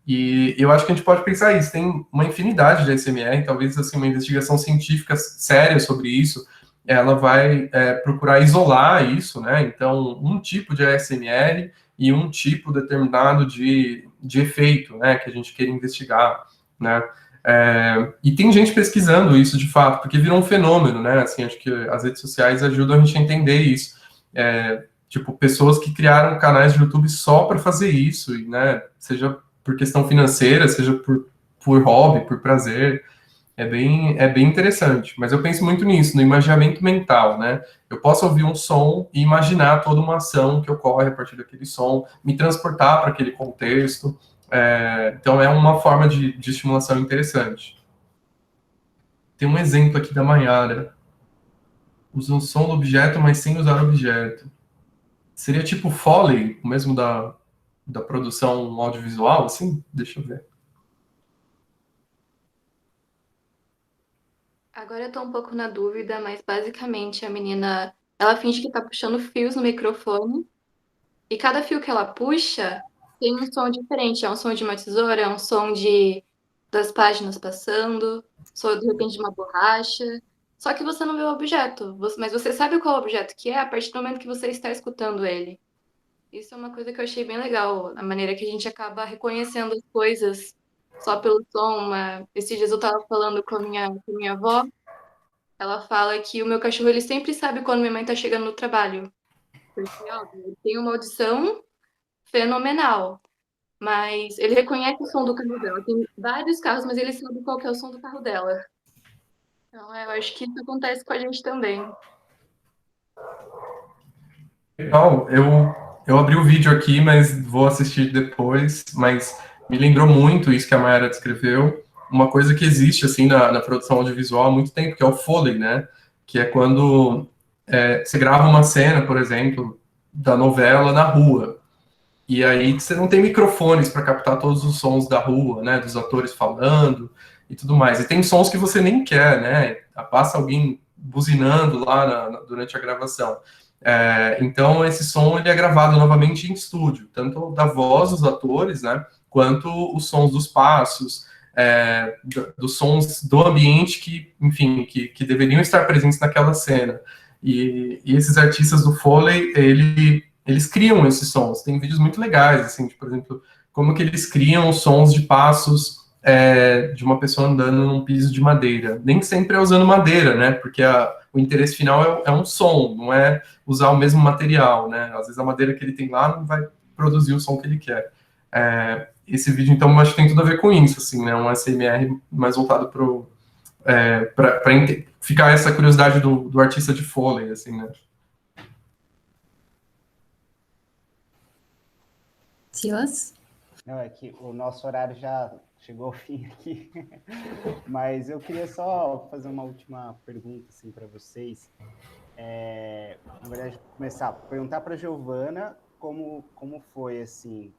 E eu acho que a gente pode pensar isso. Tem uma infinidade de ASMR, talvez assim, uma investigação científica séria sobre isso, ela vai procurar isolar isso, né? Então, um tipo de ASMR e um tipo determinado de efeito, né? Que a gente queira investigar, né? E tem gente pesquisando isso de fato, porque virou um fenômeno, né? Assim, acho que as redes sociais ajudam a gente a entender isso. tipo, pessoas que criaram canais de YouTube só para fazer isso, e, né, seja por questão financeira, seja por hobby, por prazer. É bem interessante, mas eu penso muito nisso, no imaginamento mental, né? Eu posso ouvir um som e imaginar toda uma ação que ocorre a partir daquele som, me transportar para aquele contexto. Então é uma forma de estimulação interessante. Tem um exemplo aqui da Mayara. Usa o som do objeto, mas sem usar o objeto. Seria tipo Foley, o mesmo da produção audiovisual, assim? Deixa eu ver. Agora eu tô um pouco na dúvida, mas basicamente a menina, ela finge que tá puxando fios no microfone, e cada fio que ela puxa tem um som diferente. É um som de uma tesoura, é um som das páginas passando, som de repente de uma borracha. Só que você não vê o objeto, mas você sabe qual objeto que é a partir do momento que você está escutando ele. Isso é uma coisa que eu achei bem legal, a maneira que a gente acaba reconhecendo as coisas só pelo som. Esses dias eu tava falando com a minha avó. Ela fala que o meu cachorro, ele sempre sabe quando minha mãe tá chegando no trabalho. Porque, ó, ele tem uma audição fenomenal. Mas ele reconhece o som do carro dela. Tem vários carros, mas ele sabe qual que é o som do carro dela. Então, eu acho que isso acontece com a gente também. Legal, eu abri o vídeo aqui, mas vou assistir depois, mas me lembrou muito isso que a Mayara descreveu, uma coisa que existe, assim, na produção audiovisual há muito tempo, que é o Foley, né, que é quando você grava uma cena, por exemplo, da novela na rua, e aí você não tem microfones para captar todos os sons da rua, né, dos atores falando e tudo mais, e tem sons que você nem quer, né, passa alguém buzinando lá durante a gravação. Então, esse som ele é gravado novamente em estúdio, tanto da voz dos atores, né, quanto os sons dos passos, dos sons do ambiente que, enfim, que deveriam estar presentes naquela cena. E esses artistas do Foley, eles criam esses sons. Tem vídeos muito legais, assim, por exemplo, como que eles criam sons de passos de uma pessoa andando num piso de madeira. Nem sempre é usando madeira, né, porque o interesse final é um som, não é usar o mesmo material, né? Às vezes a madeira que ele tem lá não vai produzir o som que ele quer. Esse vídeo, então, acho que tem tudo a ver com isso, assim, né? Um ASMR mais voltado para ficar essa curiosidade do artista de Foley, assim, né? Silas? Não, é que o nosso horário já chegou ao fim aqui, mas eu queria só fazer uma última pergunta assim, para vocês. Na verdade, começar a perguntar para a Giovana como foi, assim,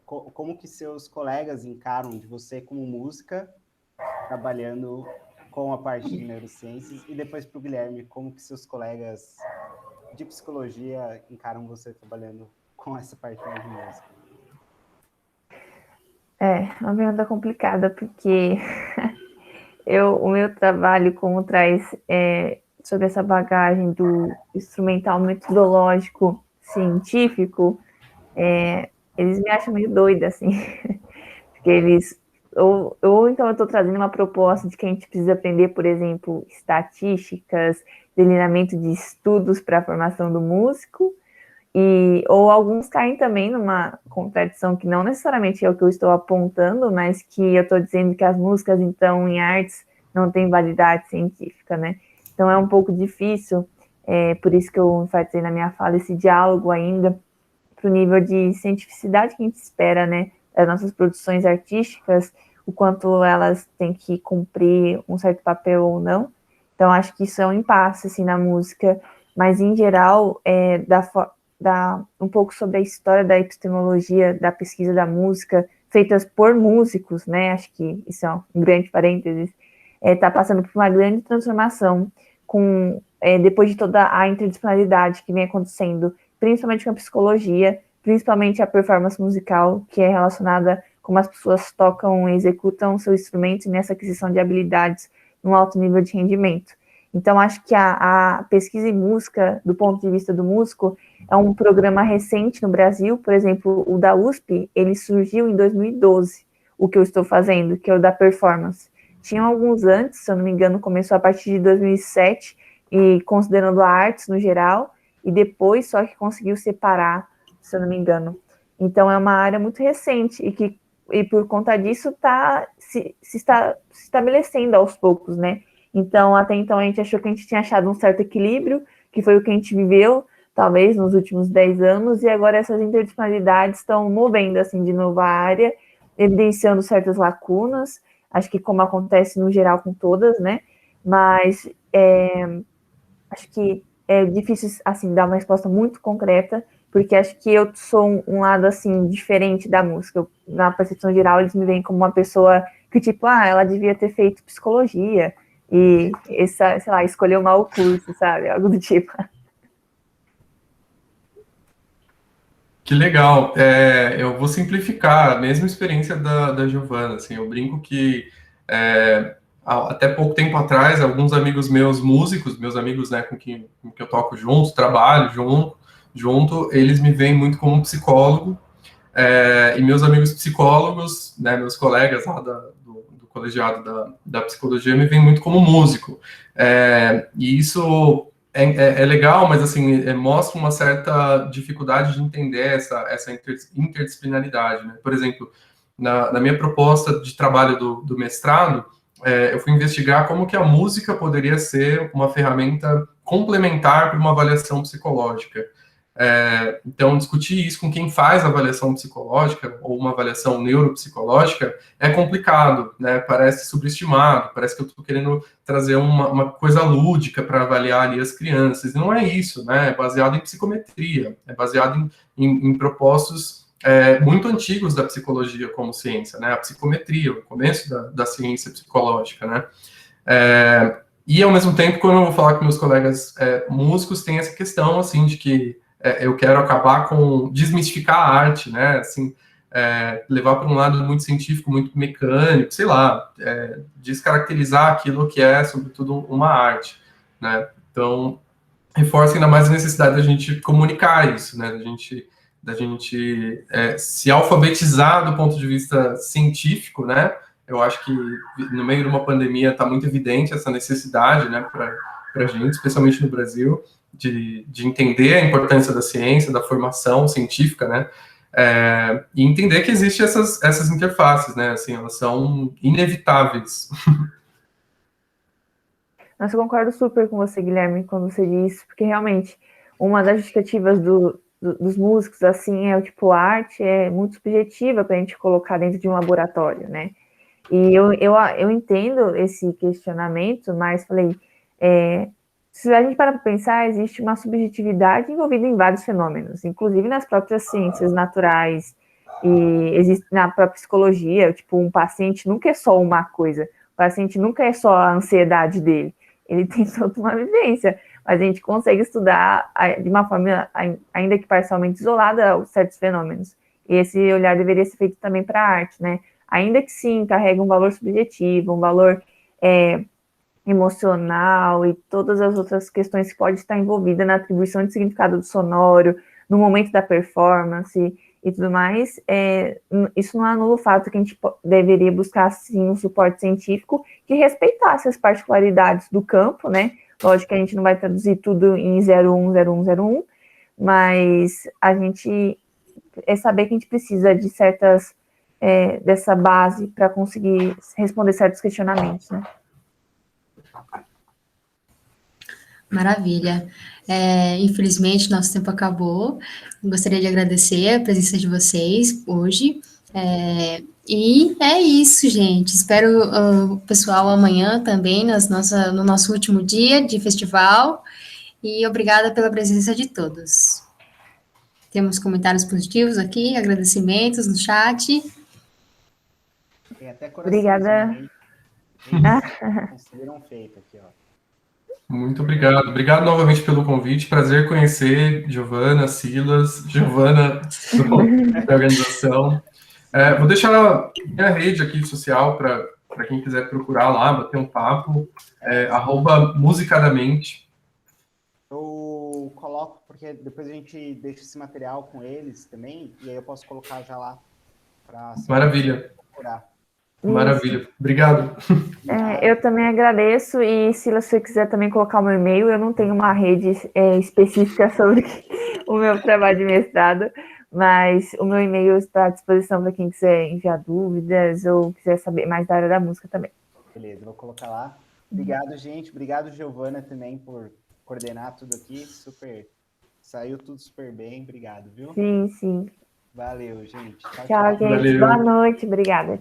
como que seus colegas encaram de você como música, trabalhando com a parte de neurociências, e depois para o Guilherme, como que seus colegas de psicologia encaram você trabalhando com essa parte mais de música. Uma pergunta complicada, porque o meu trabalho, como traz sobre essa bagagem do instrumental metodológico científico, eles me acham meio doida, assim, porque eles, ou então eu estou trazendo uma proposta de que a gente precisa aprender, por exemplo, estatísticas, delineamento de estudos para a formação do músico, ou alguns caem também numa contradição que não necessariamente é o que eu estou apontando, mas que eu estou dizendo que as músicas, então, em artes, não têm validade científica, né? Então é um pouco difícil, por isso que eu enfatizei na minha fala esse diálogo ainda, para o nível de cientificidade que a gente espera, né, das nossas produções artísticas, o quanto elas têm que cumprir um certo papel ou não. Então acho que isso é um impasse, assim, na música, mas em geral, dá um pouco sobre a história da epistemologia, da pesquisa da música, feitas por músicos, né, acho que isso é um grande parênteses, está passando por uma grande transformação, depois de toda a interdisciplinaridade que vem acontecendo, principalmente com a psicologia, principalmente a performance musical, que é relacionada como as pessoas tocam e executam seus instrumentos nessa aquisição de habilidades num alto nível de rendimento. Então, acho que a pesquisa em música, do ponto de vista do músico, é um programa recente no Brasil. Por exemplo, o da USP, ele surgiu em 2012, o que eu estou fazendo, que é o da performance. Tinham alguns antes, se eu não me engano, começou a partir de 2007, e considerando a artes no geral, e depois só que conseguiu separar, se eu não me engano. Então é uma área muito recente e por conta disso está se estabelecendo aos poucos, né? Então, até então, a gente achou que a gente tinha achado um certo equilíbrio, que foi o que a gente viveu, talvez, nos últimos 10 anos, e agora essas interdisciplinaridades estão movendo, assim, de novo a área, evidenciando certas lacunas, acho que como acontece no geral com todas, né? Mas acho que é difícil, assim, dar uma resposta muito concreta, porque acho que eu sou um lado, assim, diferente da música. Na percepção geral, eles me veem como uma pessoa que, tipo, ela devia ter feito psicologia e, sei lá, escolheu mal o curso, sabe? Algo do tipo. Que legal. Eu vou simplificar a mesma experiência da Giovana. Assim, eu brinco que até pouco tempo atrás, alguns amigos meus músicos, meus amigos, né, com que eu toco junto, trabalho junto, eles me veem muito como um psicólogo. E meus amigos psicólogos, né, meus colegas lá do colegiado da psicologia, me veem muito como músico. E isso é legal, mas assim, mostra uma certa dificuldade de entender essa interdisciplinaridade, né? Por exemplo, na minha proposta de trabalho do mestrado, eu fui investigar como que a música poderia ser uma ferramenta complementar para uma avaliação psicológica. Então, discutir isso com quem faz avaliação psicológica ou uma avaliação neuropsicológica é complicado, né? Parece subestimado, parece que eu estou querendo trazer uma coisa lúdica para avaliar ali as crianças. E não é isso, né? É baseado em psicometria, é baseado em propósitos muito antigos da psicologia como ciência, né? A psicometria, o começo da ciência psicológica, né? E, ao mesmo tempo, quando eu vou falar com meus colegas músicos, tem essa questão, assim, de que eu quero acabar com desmistificar a arte, né? Assim, levar para um lado muito científico, muito mecânico, sei lá, descaracterizar aquilo que é, sobretudo, uma arte, né? Então, reforça ainda mais a necessidade da gente comunicar isso, né? Da gente se alfabetizar do ponto de vista científico, né? Eu acho que no meio de uma pandemia está muito evidente essa necessidade, né, para a gente, especialmente no Brasil, de entender a importância da ciência, da formação científica, né, e entender que existem essas interfaces, né, assim, elas são inevitáveis. Mas eu concordo super com você, Guilherme, quando você diz, porque realmente uma das justificativas dos músicos, assim, tipo, a arte é muito subjetiva para a gente colocar dentro de um laboratório, né? E eu entendo esse questionamento, mas falei, se a gente parar para pensar, existe uma subjetividade envolvida em vários fenômenos, inclusive nas próprias ciências naturais, e existe na própria psicologia, tipo, um paciente nunca é só uma coisa, o paciente nunca é só a ansiedade dele, ele tem toda uma vivência, mas a gente consegue estudar de uma forma, ainda que parcialmente isolada, certos fenômenos. E esse olhar deveria ser feito também para a arte, né? Ainda que sim, carregue um valor subjetivo, um valor emocional e todas as outras questões que pode estar envolvida na atribuição de significado do sonoro, no momento da performance e tudo mais, isso não anula o fato que a gente deveria buscar, sim, um suporte científico que respeitasse as particularidades do campo, né? Lógico que a gente não vai traduzir tudo em 010101, mas a gente saber que a gente precisa de certas dessa base para conseguir responder certos questionamentos, né? Maravilha. Infelizmente, nosso tempo acabou. Gostaria de agradecer a presença de vocês hoje. E é isso, gente. Espero o pessoal amanhã também, no nosso último dia de festival. E obrigada pela presença de todos. Temos comentários positivos aqui, agradecimentos no chat. Tem até Obrigada. Conseguiram feito aqui, ó. Muito obrigado. Obrigado novamente pelo convite. Prazer conhecer Giovana, Silas, Giovana da organização. Vou deixar minha rede aqui social para quem quiser procurar lá, bater um papo. @musicadamente. Eu coloco, porque depois a gente deixa esse material com eles também, e aí eu posso colocar já lá para Maravilha. procurar. Maravilha. Obrigado. Eu também agradeço, e se você quiser também colocar o meu e-mail, eu não tenho uma rede específica sobre o meu trabalho de mestrado, mas o meu e-mail está à disposição para quem quiser enviar dúvidas ou quiser saber mais da área da música também. Beleza, vou colocar lá. Obrigado, gente. Obrigado, Giovana, também por coordenar tudo aqui. Saiu tudo super bem. Obrigado, viu? Sim, sim. Valeu, gente. Tchau, Tchau, gente. Valeu. Boa noite. Obrigada.